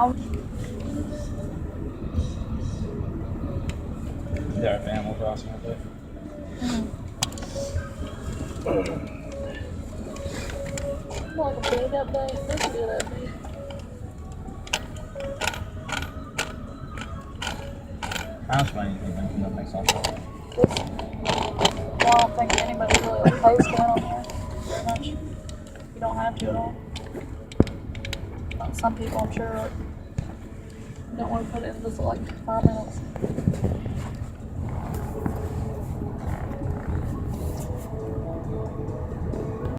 Yeah, Animal Crossing, I think. Like a big update. That's a good update. How much money do you think that makes off of it? I don't think anybody really like posting on there very much. You don't have to at all. Some people, I'm sure, don't want to put it in just like 5 minutes.